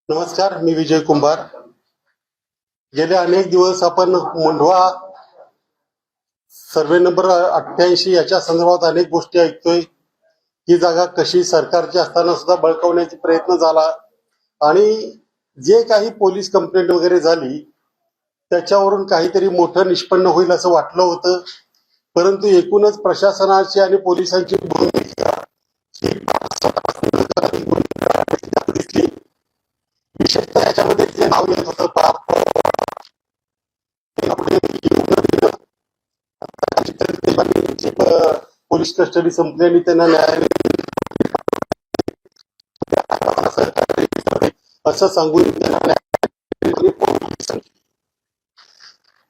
नमस्कार, मी विजय कुंभार. गेले अनेक दिवस आपण मुंढवा सर्वे नंबर 88 याच्या संदर्भात अनेक गोष्टी ऐकतोय. ही जागा कशी सरकारची असताना सुद्धा बळकावण्याचा प्रयत्न झाला आणि जे काही पोलीस कंप्लेंट वगैरे झाली त्याच्यावरून काहीतरी मोठं निष्पन्न होईल असं वाटलं होतं. परंतु एकूणच प्रशासनाची आणि पोलिसांची भूमिका ही दिसली. विशेषतः याच्यामध्ये जे नाव येत होतं पोलीस कस्टडी संपली आणि त्यांना न्यायालय असं सांगून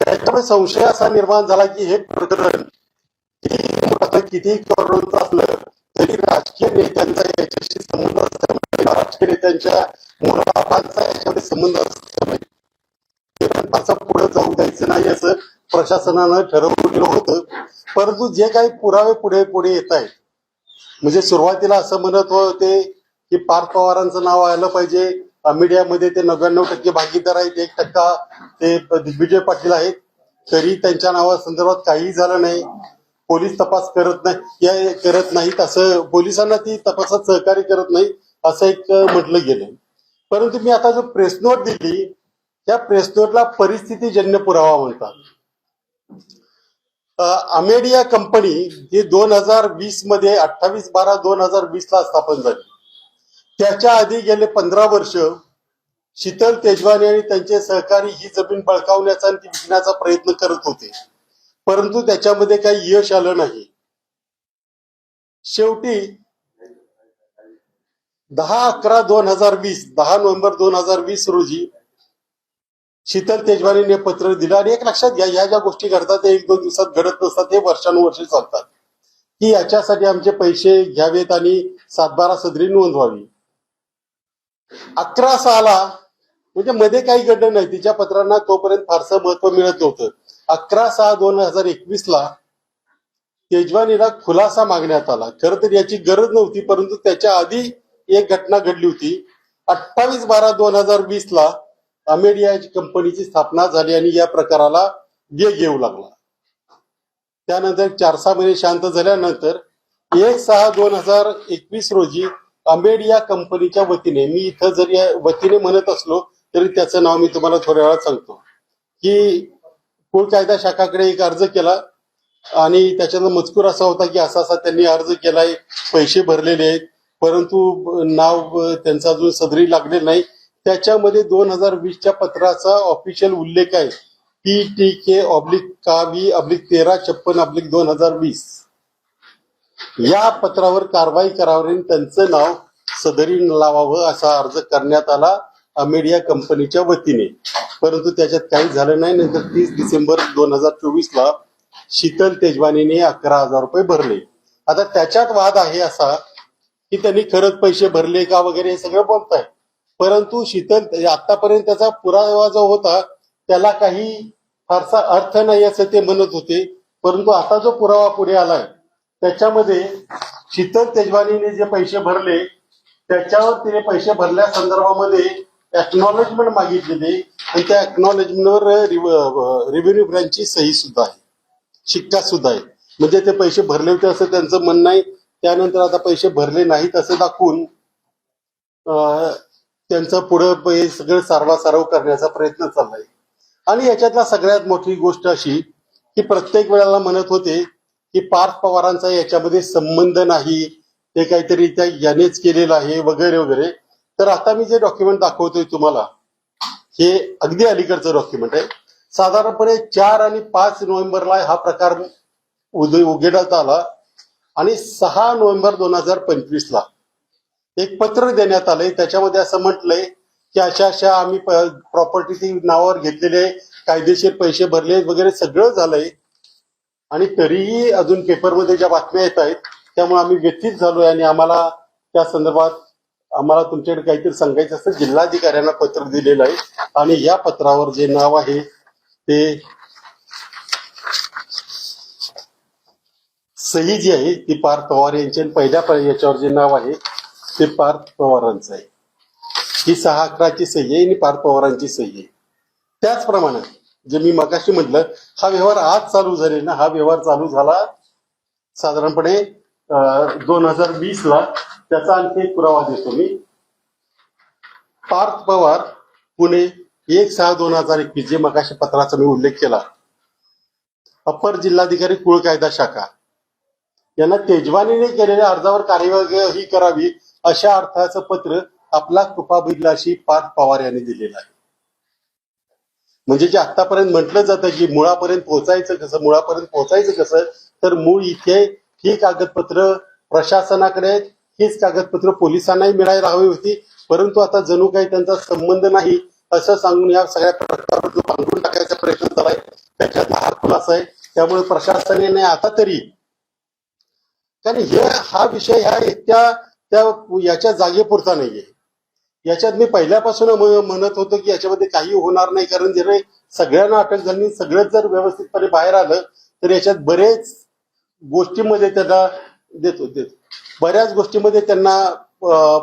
त्याच्यामुळे संशय असा निर्माण झाला की हे प्रकरण किती करोडचं असलं तरी राजकीय नेत्यांचा याच्याशी संबंध असल्यामुळे राजकीय नेत्यांच्या मुलाबाळांचा याच्यामध्ये संबंध असल्यामुळे असं पुढे जाऊ द्यायचं नाही असं प्रशासनानं ठरवलेलं होतं. परंतु जे काही पुरावे पुढे पुढे येत आहेत, म्हणजे सुरुवातीला असं म्हणत होते की पार्थ पवारांचं नाव आलं पाहिजे, मीडियामध्ये ते 99% भागीदार आहेत, 1% ते दिग्विजय पाटील आहेत, तरी त्यांच्या नावासंदर्भात काही झालं नाही. पोलीस तपास करत नाहीत असं, पोलिसांना ती तपासात सहकार्य करत नाही असं एक म्हटलं गेलं. परंतु मी आता जो प्रेस नोट दिली त्या प्रेस नोटला परिस्थितीजन्य पुरावा म्हणतात. अमेडिया कंपनी ही 2020 मध्ये 28/12/2020 ला स्थापन झाली. त्याच्या आधी गेले 15 वर्ष शीतल तेजवानी आणि त्यांचे सहकारी ही जमीन बळकावण्याचा आणि ती विकण्याचा प्रयत्न करत होते, परंतु त्याच्यामध्ये काही यश आलं नाही. शेवटी 10 नोव्हेंबर 2020 रोजी शीतल तेजवानीने पत्र दिलं. आणि एक लक्षात घ्या, या ज्या गोष्टी घडतात ते 1-2 दिवसात घडत नसतात, ते वर्षानुवर्षे चालतात. की याच्यासाठी आमचे पैसे घ्यावेत आणि 7/12 सदरी नोंदवावी. 11/6 म्हणजे मध्ये काही घडलं नाही, तिच्या पत्रांना तोपर्यंत फारसं महत्व मिळत नव्हतं. 11/6/2021 ला तेजवानीला खुलासा मागण्यात आला. खरं तर याची गरज नव्हती, परंतु त्याच्या आधी एक घटना घडली होती. 28/12/2020 ला अमेडिया कंपनीची स्थापना झाली आणि या प्रकाराला वेग येऊ लागला. त्यानंतर 4-6 महिने शांत झाल्यानंतर 1/6/2021 रोजी अमेडिया कंपनीच्या वतीने, मी इथं जरी वतीने म्हणत असलो तरी त्याचं नाव मी तुम्हाला थोड्या वेळात सांगतो, की कुळ कायदा शाखाकडे एक अर्ज केला आणि त्याच्यानं मजकूर असा होता की असा त्यांनी अर्ज केलाय, पैसे भरलेले आहेत, परंतु नाव त्यांचा अजून सदरी लागले नाही. त्याच्यामध्ये 2020च्या पत्राचा ऑफिशियल उल्लेख आहे, PTK/KV/1356/2020. या पत्रावर कारवाई करावी आणि त्यांचं नाव सदरी लावावं असा अर्ज करण्यात आला अमेडिया कंपनीच्या वतीने, परंतु त्याच्यात काही झालं नाही. नंतर 30 डिसेंबर 2024 ला शीतल तेजवानीने 11,000 रुपये भरले. आता त्याच्यात वाद आहे असा की त्यांनी खरंच पैसे भरले का वगैरे हे सगळं बोलताय, परंतु शीतल आतापर्यंत त्याचा पुरावा जो होता त्याला काही फारसा अर्थ नाही असं ते म्हणत होते. परंतु आता जो पुरावा पुढे आलाय त्याच्यामध्ये शीतल तेजवानीने जे पैसे भरले त्याच्यावर तिने पैसे भरल्या संदर्भामध्ये एक्नॉलेजमेंट मागितलेली आणि त्या एक्नॉलेजमेंटवर रेव्हेन्यू ब्रँचची सही सुद्धा आहे, शिक्का सुद्धा आहे. म्हणजे ते पैसे भरले होते असं त्यांचं म्हणणं आहे. त्यानंतर आता पैसे भरले नाहीत असं दाखवून त्यांचं पुढे सगळं सारवासारव करण्याचा प्रयत्न चाललाय. आणि याच्यातला सगळ्यात मोठी गोष्ट अशी की प्रत्येक वेळेला म्हणत होते की पार्थ पवारांचा याच्यामध्ये संबंध नाही, ते काहीतरी त्या यानेच केलेलं आहे वगैरे वगैरे. तर आता मी जे डॉक्युमेंट दाखवतोय तुम्हाला, हे अगदी अलीकडचं डॉक्युमेंट आहे. साधारणपणे 4 आणि 5 नोव्हेंबरला हा प्रकार उघडण्यात आला आणि 6 नोव्हेंबर 2025 ला एक पत्र देण्यात आलंय. त्याच्यामध्ये असं म्हटलंय की अशा आम्ही प्रॉपर्टी नावावर घेतलेले, कायदेशीर पैसे भरले वगैरे सगळं झालंय आणि तरीही अजून पेपरमध्ये ज्या बातम्या येत आहेत त्यामुळे आम्ही व्यथित झालोय आणि आम्हाला त्या संदर्भात तुमच्याकडे काहीतरी सांगायचं असतं. जिल्हाधिकाऱ्यांना पत्र दिलेलं आहे आणि या पत्रावर जे नाव आहे ते सही जी आहे ती पार्थ पवार यांची, पहिल्या याच्यावर जे नाव आहे ते पार्थ पवारांचं आहे. ही 6/11ची सही आहे आणि पार्थ पवारांची सही आहे. त्याचप्रमाणे जे मी मगाशी म्हटलं, हा व्यवहार आज चालू झाले ना, हा व्यवहार चालू झाला साधारणपणे 2020ला. त्याचा आणखी एक पुरावा देतो मी. पार्थ पवार पुणे 1/6/2021, जे मगाशी पत्राचा मी उल्लेख केला, अप्पर जिल्हाधिकारी कुळ कायदा शाखा यांना तेजवानीने केलेल्या अर्जावर कार्यवाही करावी अशा अर्थाचं पत्र आपला कृपाभिलाषी पार्थ पवार यांनी दिलेलं आहे. म्हणजे जे आतापर्यंत म्हटलं जातं की मुळापर्यंत पोहोचायचं कसं, तर मूळ इथे ही कागदपत्र प्रशासनाकडे, हीच कागदपत्र पोलिसांनाही मिळायला हवी होती, परंतु आता जणू काही त्यांचा संबंध नाही असं सांगून या सगळ्या प्रकारावर जो पांघरून टाकायचा प्रयत्न झालाय त्याच्यात हा खुलासा आहे. त्यामुळे प्रशासनाने आता तरी, कारण हा विषय याच्या जागेपुरता नाहीये. याच्यात मी पहिल्यापासून म्हणत होतो की याच्यामध्ये काही होणार नाही, कारण जर सगळ्यांना अटक झाली, सगळंच जर व्यवस्थितपणे बाहेर आलं तर याच्यात बऱ्याच गोष्टींमध्ये त्यांना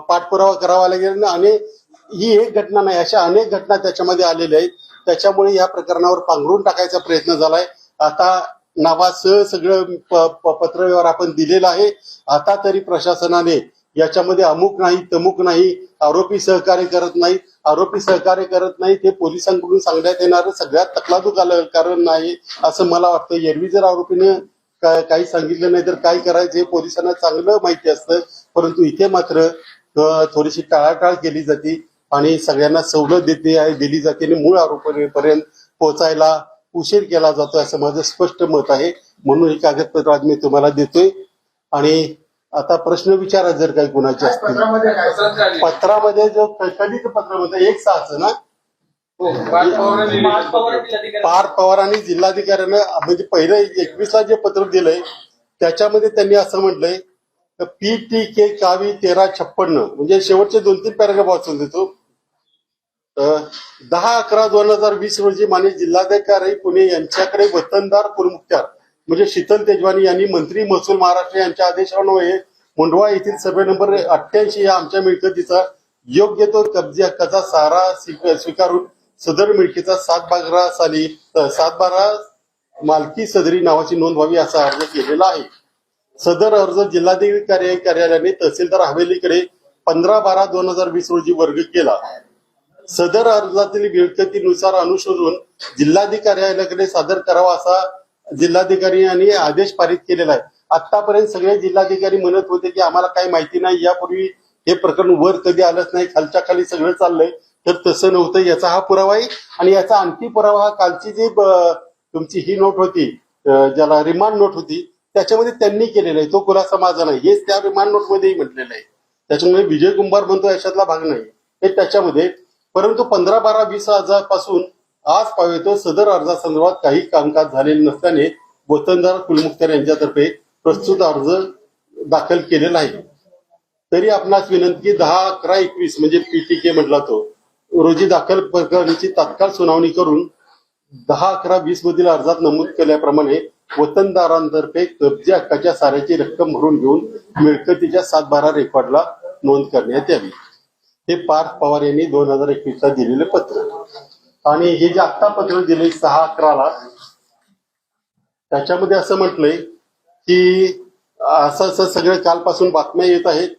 पाठपुरावा करावा लागेल आणि ही एक घटना नाही, अशा अनेक घटना त्याच्यामध्ये आलेल्या आहेत. त्याच्यामुळे या प्रकरणावर पांघरून टाकायचा प्रयत्न झालाय. आता नावासह सगळं पत्रव्यवहार आपण दिलेला आहे. आता तरी प्रशासनाने याच्यामध्ये अमुक नाही तमुक नाही, आरोपी सहकार्य करत नाही ते पोलिसांकडून सांगण्यात येणारं सगळ्यात तकलादूक कारण नाही असं मला वाटतं. एरवी जर आरोपीने काही सांगितलं नाही तर काय करायचं हे पोलिसांना चांगलं माहिती असतं, परंतु इथे मात्र थोडीशी टाळाटाळ केली जाते आणि सगळ्यांना सवलत दिली जाते आणि मूळ आरोपीपर्यंत पोहोचायला उशीर केला जातो असं माझं स्पष्ट मत आहे. म्हणून ही कागदपत्र आज मी तुम्हाला देतोय. आणि आता प्रश्न विचारा जर काही कुणाचे असतील. पत्रामध्ये जो कधीच पत्र होतं 1/6चं ना, पार्थ पवार आणि जिल्हाधिकाऱ्यांना, म्हणजे पहिलं 21ला जे पत्र दिलंय त्याच्यामध्ये त्यांनी असं म्हटलंय, PTK कावी 1356, म्हणजे शेवटचे 2-3 पॅराग्राफ वाचून देतो. 10/11/2020 रोजी माननीय जिल्हाधिकारी पुणे यांच्याकडे वतनदार कुलमुखत्यार म्हणजे शीतल तेजवानी यांनी मंत्री महसूल महाराष्ट्र यांच्या आदेशान्वये मुंडवा येथील सर्वे नंबर 88 या आमच्या मिळकतीचा योग्य तो कब्जे हक्काचा सारा स्वीकारून सदर मिळकतीचा 7/12 मालकी सदरी नावाची नोंद व्हावी असा अर्ज केलेला आहे. सदर अर्ज जिल्हाधिकारी कार्यालयाने तहसीलदार हवेलीकडे 15/12/2020 रोजी वर्ग केला. सदर अर्जातील मिळकतीनुसार अनुशोधून जिल्हाधिकाऱ्याकडे सादर करावा असा जिल्हाधिकारी यांनी आदेश पारित केलेला आहे. आतापर्यंत सगळे जिल्हाधिकारी म्हणत होते की आम्हाला काही माहिती नाही, यापूर्वी हे प्रकरण वर कधी आलंच नाही, खालच्या खाली सगळं चाललंय, तर तसं नव्हतं. याचा हा पुरावा आहे. आणि याचा आणखी पुरावा हा कालची जी तुमची ही नोट होती, ज्याला रिमांड नोट होती, त्याच्यामध्ये त्यांनी केलेला आहे. तो खुलासा माझा नाही, हेच त्या रिमांड नोट मध्येही म्हटलेलं आहे. त्याच्यामुळे विजय कुंभार म्हणतो याच्यातला भाग नाही हे त्याच्यामध्ये. परंतु 15/12/20 पासून आज पावेतो सदर अर्जासंदर्भात काही कामकाज झालेले नसल्याने वतनदार कुलमुखत्यार यांच्यातर्फे प्रस्तुत अर्ज दाखल केलेला आहे. तरी आपणास विनंती की 10/11/21 म्हणजे PTK म्हटला तो रोजी दाखल प्रकरणाची तात्काळ सुनावणी करून 10/11/20 मधील अर्जात नमूद केल्याप्रमाणे वतनदारांतर्फे कब्जे हक्काच्या साऱ्याची रक्कम भरून घेऊन मिळकतीच्या 7/12 रेकॉर्डला नोंद करण्यात यावी. हे पार्थ पवार यांनी 2021ला दिलेले पत्र. आणि हे जे आत्ता पत्र दिले 6/11ला, त्याच्यामध्ये असं म्हटलंय की असं सगळं कालपासून बातम्या येत आहेत.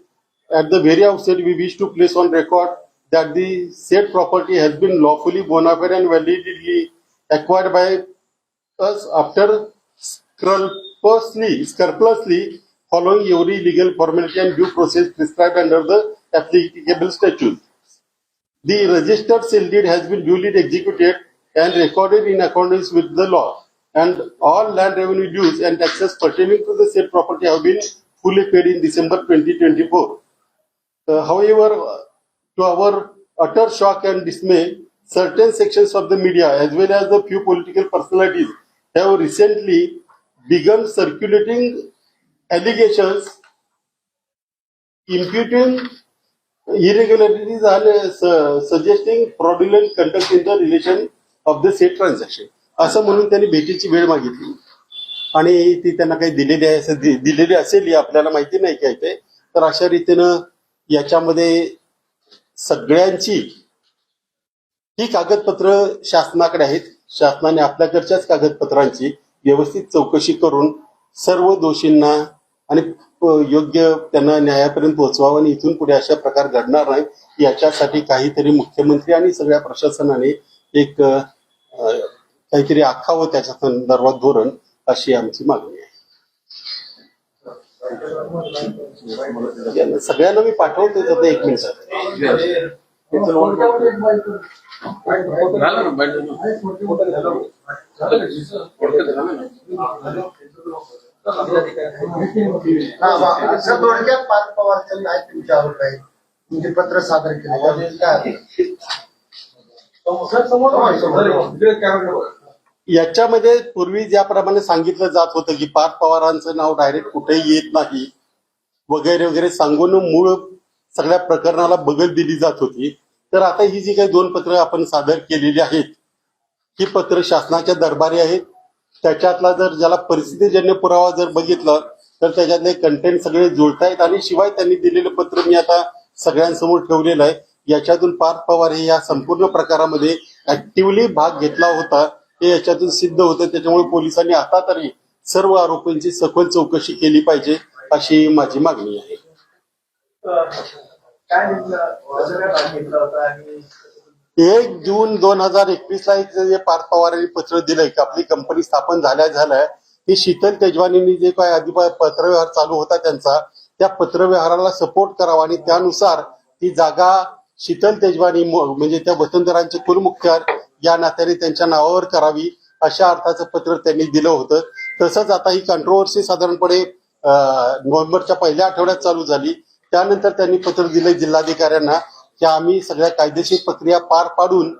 At the very outset we wish to place on record that the said property has been lawfully bona fide and validly acquired by us after scrupulously following every legal formality and due process prescribed under the applicable statutes. The registered sale deed has been duly executed and recorded in accordance with the law, and all land revenue dues and taxes pertaining to the said property have been fully paid in December 2024. However, to our utter shock and dismay, certain sections of the media as well as the few political personalities have recently begun circulating allegations imputing irregularities and suggesting fraudulent conduct in the relation of the said transaction. असं म्हणून त्यांनी भेटीची वेळ मागितली आणि ती त्यांना काही दिलेली असेल, आपल्याला माहिती नाही काय ते. तर अशा रीतीनं याच्यामध्ये सगळ्यांची ही कागदपत्र शासनाकडे आहेत. शासनाने आपल्याकडच्याच कागदपत्रांची व्यवस्थित चौकशी करून सर्व दोषींना आणि योग्य त्यांना न्यायापर्यंत पोहोचवावं आणि इथून पुढे अशा प्रकार घडणार नाही याच्यासाठी काहीतरी मुख्यमंत्री आणि सगळ्या प्रशासनाने एक काहीतरी आखावं त्याच्या संदर्भात धोरण, अशी आमची मागणी आहे. सगळ्यांना मी पाठवतो आता 1 मिनिटात. थोडक्यात पार्थ पवारचं काय तुमचे आरोप आहेत, तुमचे पत्र सादर केले याच्यामध्ये पूर्वी ज्याप्रमाणे सांगितलं जात होतं की पार्थ पवारांचं नाव डायरेक्ट कुठेही येत नाही वगैरे वगैरे सांगून मूळ सगळ्या प्रकरणाला बगल दिली जात होती. तर आता ही जी काही 2 पत्र आपण सादर केलेली आहेत ही पत्र शासनाच्या दरबारी आहेत. त्याच्यातला जर ज्याला परिस्थितीजन्य पुरावा जर बघितला तर त्याच्यातले कंटेंट सगळे जुळतायत आणि शिवाय त्यांनी दिलेलं पत्र मी आता सगळ्यांसमोर ठेवलेलं आहे. याच्यातून पार्थ पवार हे या संपूर्ण प्रकारामध्ये ऍक्टिव्हली भाग घेतला होता हे याच्यातून सिद्ध होतं. त्याच्यामुळे पोलिसांनी आता तरी सर्व आरोपींची सखोल चौकशी केली पाहिजे अशी माझी मागणी आहे. काय घेतला होता आणि 1 जून 2021 एक जे पार्थ पवारांनी पत्र दिलंय की आपली कंपनी स्थापन झाल्या की शीतल तेजवानींनी जे काय आधी पत्रव्यवहार चालू होता त्यांचा, त्या पत्रव्यवहाराला सपोर्ट करावा आणि त्यानुसार ती जागा शीतल तेजवानी म्हणजे त्या वतनदारांचे कुलमुख्तार या नात्याने त्यांच्या नावावर करावी अशा अर्थाचं पत्र त्यांनी दिलं होतं. तसंच आता ही कंट्रोवर्सी साधारणपणे नोव्हेंबरच्या पहिल्या आठवड्यात चालू झाली. त्यानंतर त्यांनी पत्र दिलंय जिल्हाधिकाऱ्यांना की आम्ही सगळ्या कायदेशीर प्रक्रिया पार पाडून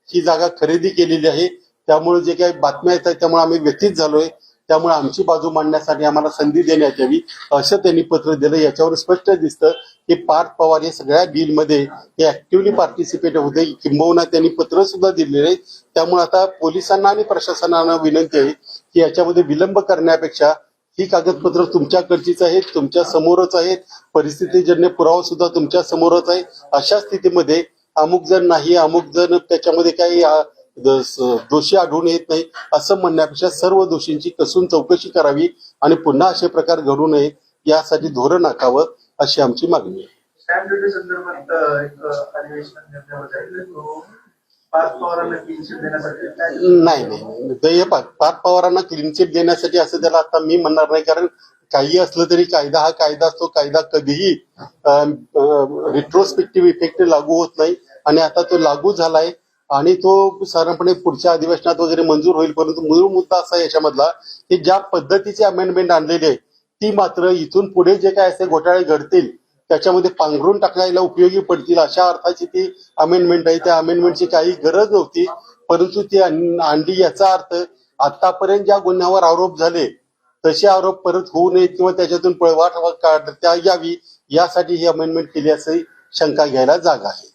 ही जागा खरेदी केलेली आहे. त्यामुळे जे काही बातम्या येत आहेत त्यामुळे आम्ही व्यथित झालोय. त्यामुळे आमची बाजू मांडण्यासाठी आम्हाला संधी देण्यात यावी असं त्यांनी पत्र दिलं. याच्यावर स्पष्ट दिसतं की पार्थ पवार हे सगळ्या डीलमध्ये हे ऍक्टिव्हली पार्टिसिपेट होते. किंबहुना त्यांनी पत्र सुद्धा दिलेले आहे. त्यामुळे आता पोलिसांना आणि प्रशासनाला विनंती आहे की याच्यामध्ये विलंब करण्यापेक्षा ही कागदपत्र तुमच्याकडचीच आहेत, तुमच्या समोरच आहेत, परिस्थितीजन्य पुरावा सुद्धा तुमच्या समोरच आहे. अशा स्थितीमध्ये अमुक जण नाही अमुक जण त्याच्यामध्ये काही दोषी आढळून येत नाही असं म्हणण्यापेक्षा सर्व दोषींची कसून चौकशी करावी आणि पुन्हा असे प्रकार घडू नये यासाठी धोरण आखावं अशी आमची मागणी आहे. स्टॅम्प ड्युटी संदर्भात एक अधिवेशन घेतल्यावर पार्थ पवारांना क्लीन चिट देण्यासाठी नाही पार्थ पवारांना क्लीन चिट देण्यासाठी असं त्याला आता मी म्हणणार नाही. कारण काही असलं तरी कायदा हा कायदा असतो. कायदा कधीही रिट्रोस्पेक्टिव्ह इफेक्ट लागू होत नाही आणि आता तो लागू झालाय आणि तो साधारणपणे पुढच्या अधिवेशनात वगैरे मंजूर होईल. परंतु मूळ मुद्दा असा याच्यामधला की ज्या पद्धतीची अमेंडमेंट आणलेली आहे ती मात्र इथून पुढे जे काय असे घोटाळे घडतील त्याच्यामध्ये पांघरून टाकायला उपयोगी पडतील अशा अर्थाची ती अमेंडमेंट आहे. त्या अमेंडमेंटची काही गरज नव्हती परंतु ती आणली. याचा अर्थ आतापर्यंत ज्या गुन्ह्यावर आरोप झाले तसे आरोप परत होऊ नयेत किंवा त्याच्यातून पळवाट काढता यावी यासाठी ही अमेंडमेंट केली असं शंका घ्यायला जागा आहे.